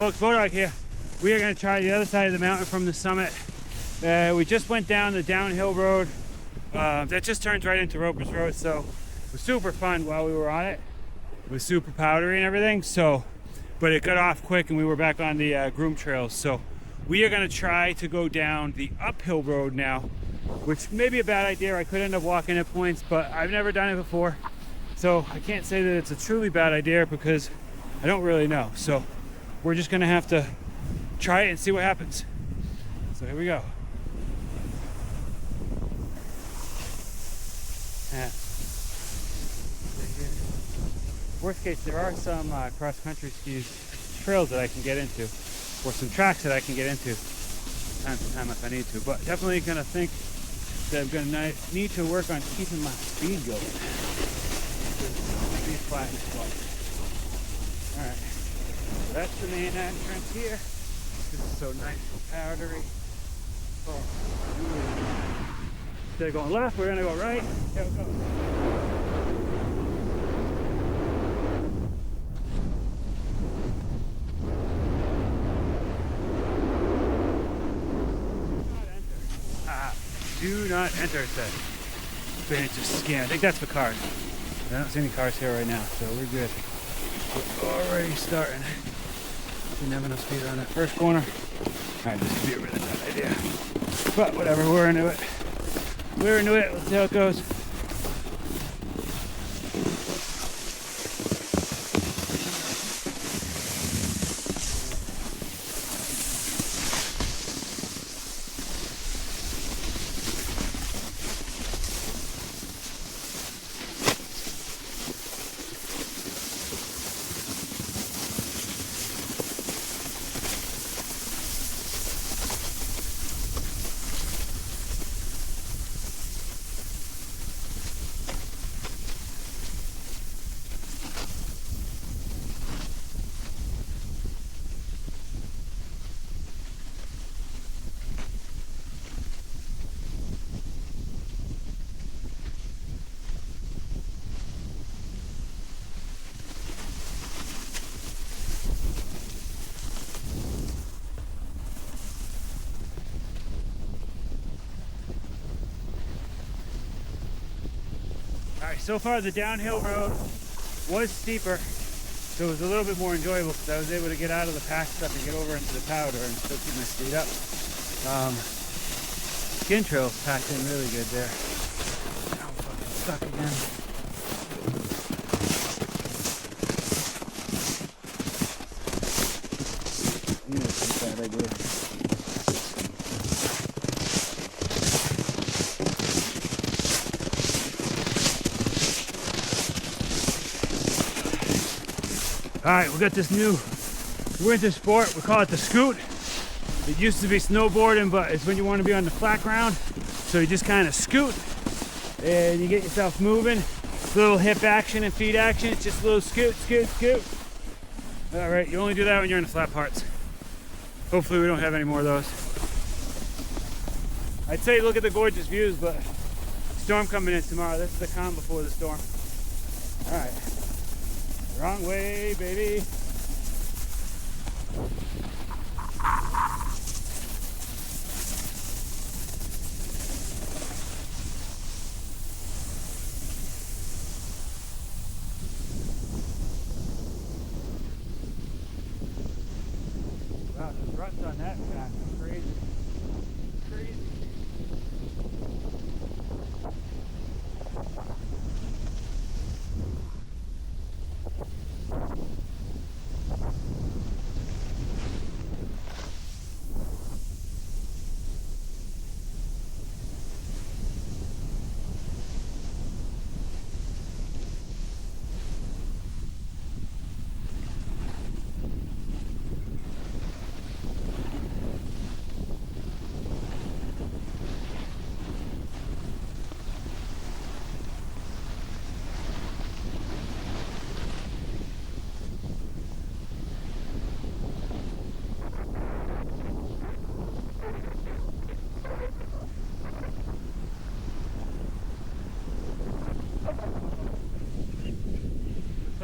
Folks, Beaudog here. We are going to try the other side of the mountain from the summit. We just went down the downhill road that just turns right into Roper's Road, so it was super fun while we were on it. It was super powdery and everything, but it got off quick and we were back on the groom trails. So we are going to try to go down the uphill road now, which may be a bad idea. I could end up walking at points, but I've never done it before, so I can't say that it's a truly bad idea because I don't really know. So we're just gonna have to try it and see what happens. So here we go. Yeah. Worst case, there are some cross-country skis trails that I can get into, or some tracks that I can get into time to time if I need to. But definitely gonna think that I'm gonna need to work on keeping my speed going. Be flat and slow. All right. That's the main entrance here. This is so nice and powdery. Oh, instead of going left, we're gonna go right. Here we go. Do not enter, it says. Advantage of scan. I think that's for cars. I don't see any cars here right now, so we're good. We're already starting. Didn't have enough speed on that first corner. Alright, this could be a really bad idea. But whatever, we're into it. We're into it. Let's see how it goes. Alright, so far the downhill road was steeper, so it was a little bit more enjoyable because I was able to get out of the pack stuff and get over into the powder and still keep my speed up. Skin trails packed in really good there. Now I'm fucking stuck again. That's a bad idea. Alright, we got this new winter sport. We call it the scoot. It used to be snowboarding, but it's when you want to be on the flat ground. So you just kind of scoot and you get yourself moving. It's a little hip action and feet action. It's just a little scoot, scoot, scoot. Alright, you only do that when you're in the flat parts. Hopefully we don't have any more of those. I'd say look at the gorgeous views, but storm coming in tomorrow. This is the calm before the storm. Alright. Wrong way, baby. Wow, the ruts on that track are crazy. Crazy.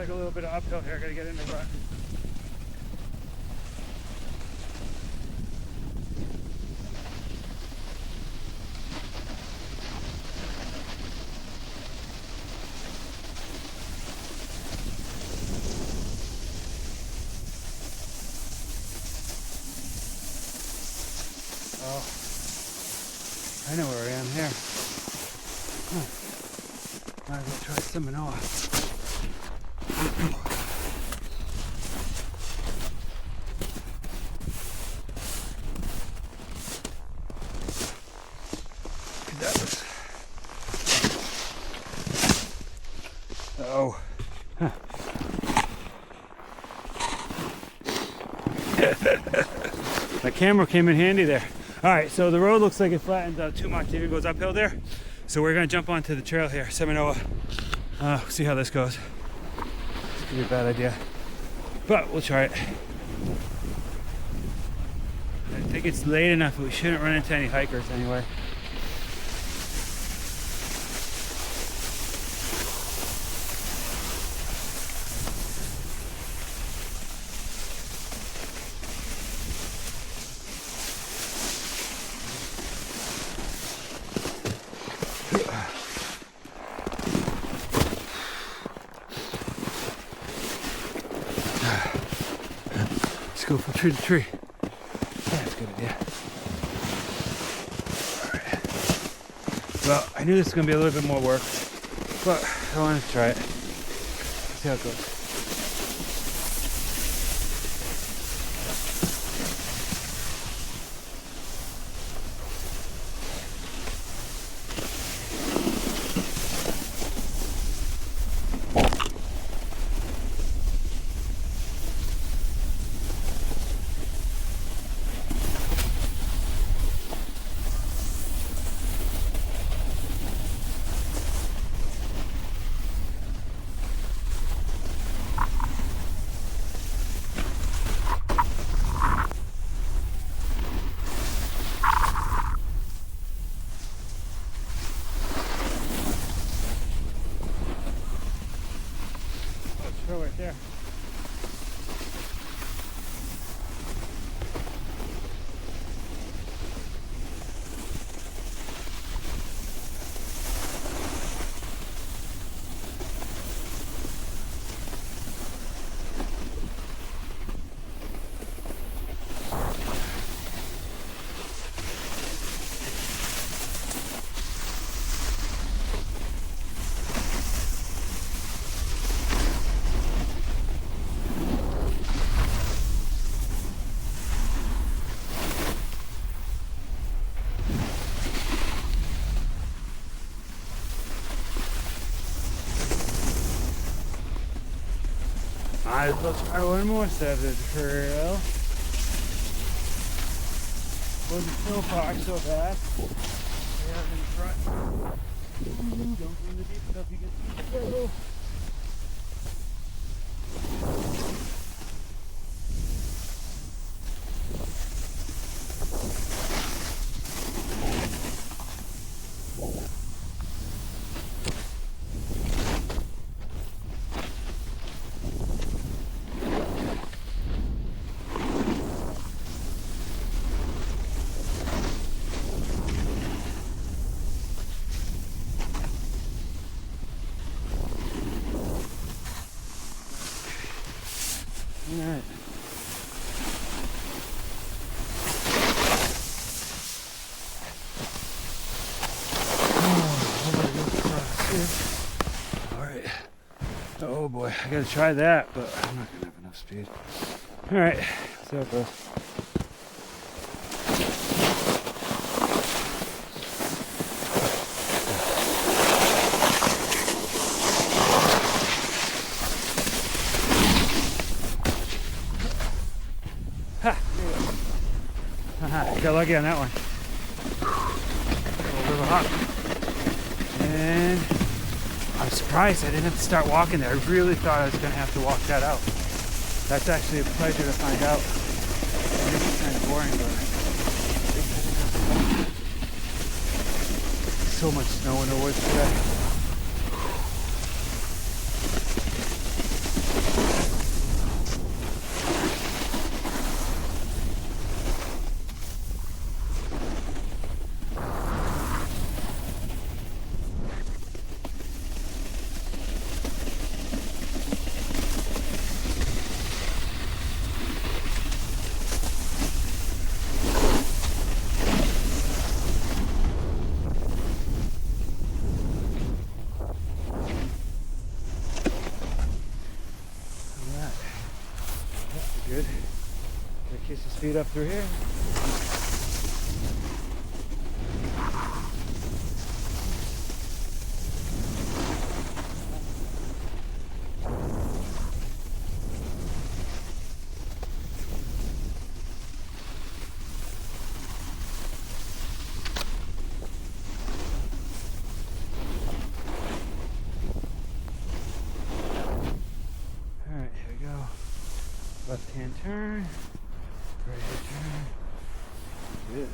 like a little bit of uphill here. I gotta get in the rut. Oh, I know where I am here. Huh. Might as well try Seminole. Oh. Huh. My camera came in handy there. All right, so the road looks like it flattens out too much. It goes uphill there. So we're gonna jump onto the trail here, Seminole. See how this goes. This could be a bad idea, but we'll try it. I think it's late enough, but we shouldn't run into any hikers anyway. Let's go from tree to tree. That's a good idea. Alright. Well, I knew this was going to be a little bit more work, but I wanted to try it. See how it goes. Right there. Might as well try one more side of the trail. Wasn't so far so bad. Yeah, in front. Don't go in the deep stuff, you get too slow. Alright. Alright. Oh boy, I gotta try that, but I'm not gonna have enough speed. Alright, see how it goes. Got lucky on that one. A little bit of a hop. And I'm surprised I didn't have to start walking there. I really thought I was going to have to walk that out. That's actually a pleasure to find out. It's kind of boring, but so much snow in the woods today. Kiss his feet up through here. Alright, here we go. Left hand turn. Right hand turn. Good.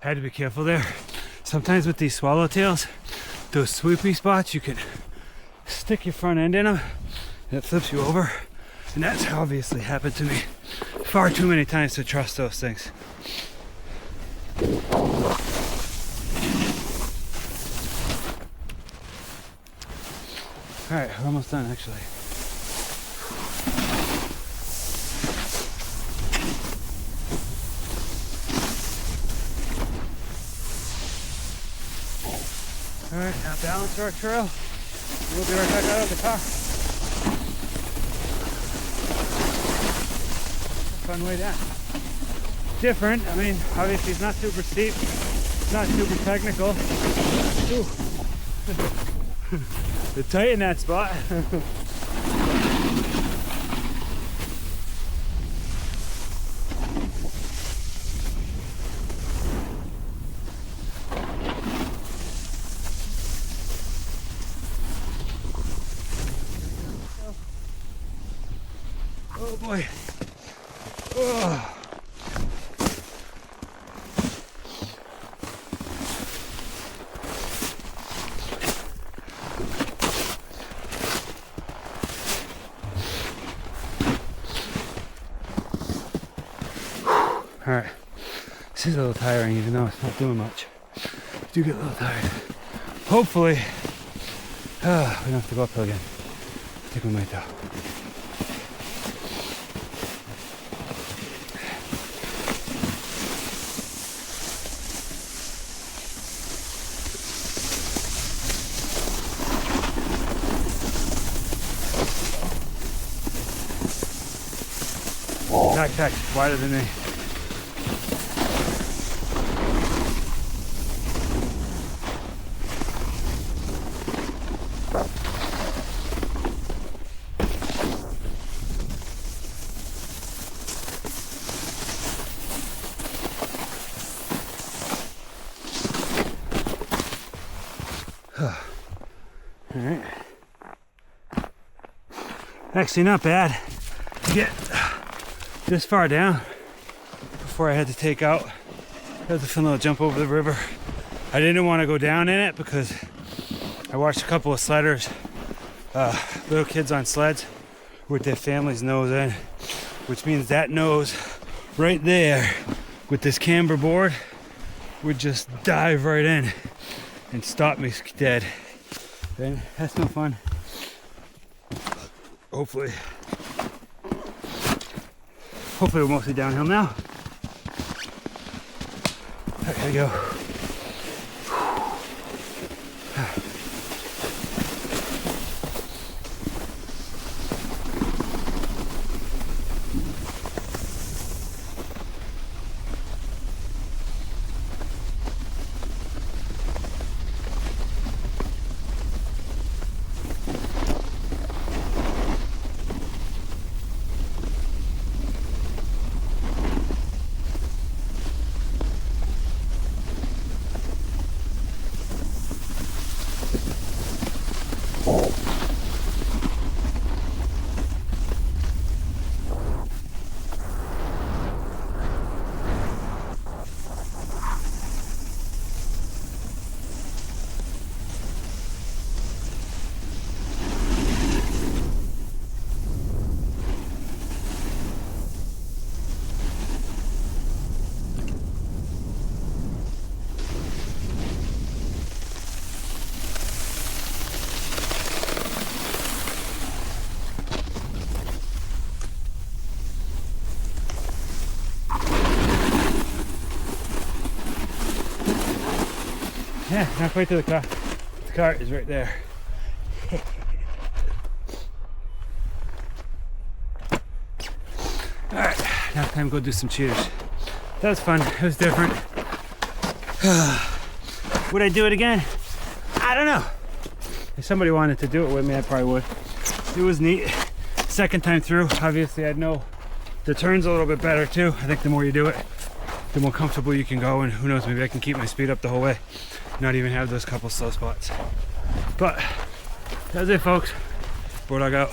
Had to be careful there. Sometimes with these swallowtails, those swoopy spots, you can stick your front end in them and it flips you over. And that's obviously happened to me far too many times to trust those things. All right, we're almost done actually. All right, now balance our trail. We'll be right back out of the car. Fun way down. Different. I mean, obviously it's not super steep. It's not super technical. Ooh. It's tight in that spot. Oh boy. Oh. All right, this is a little tiring even though it's not doing much. I do get a little tired. Hopefully, we don't have to go uphill again. I think we might though. Backpack wider than me. All right. Actually, not bad to get this far down before I had to take out. I had to film a jump over the river. I didn't want to go down in it because I watched a couple of sledders, little kids on sleds with their families nose in, which means that nose right there with this camber board would just dive right in and stop me dead. And that's no fun. Hopefully we're mostly downhill now. There we go. Yeah, not quite to the car. The car is right there. Alright, now time to go do some cheers. That was fun. It was different. Would I do it again? I don't know. If somebody wanted to do it with me, I probably would. It was neat. Second time through, obviously I know the turn's a little bit better too. I think the more you do it, the more comfortable you can go, and who knows, maybe I can keep my speed up the whole way. Not even have those couple slow spots. But that's it, folks. Beaudog out.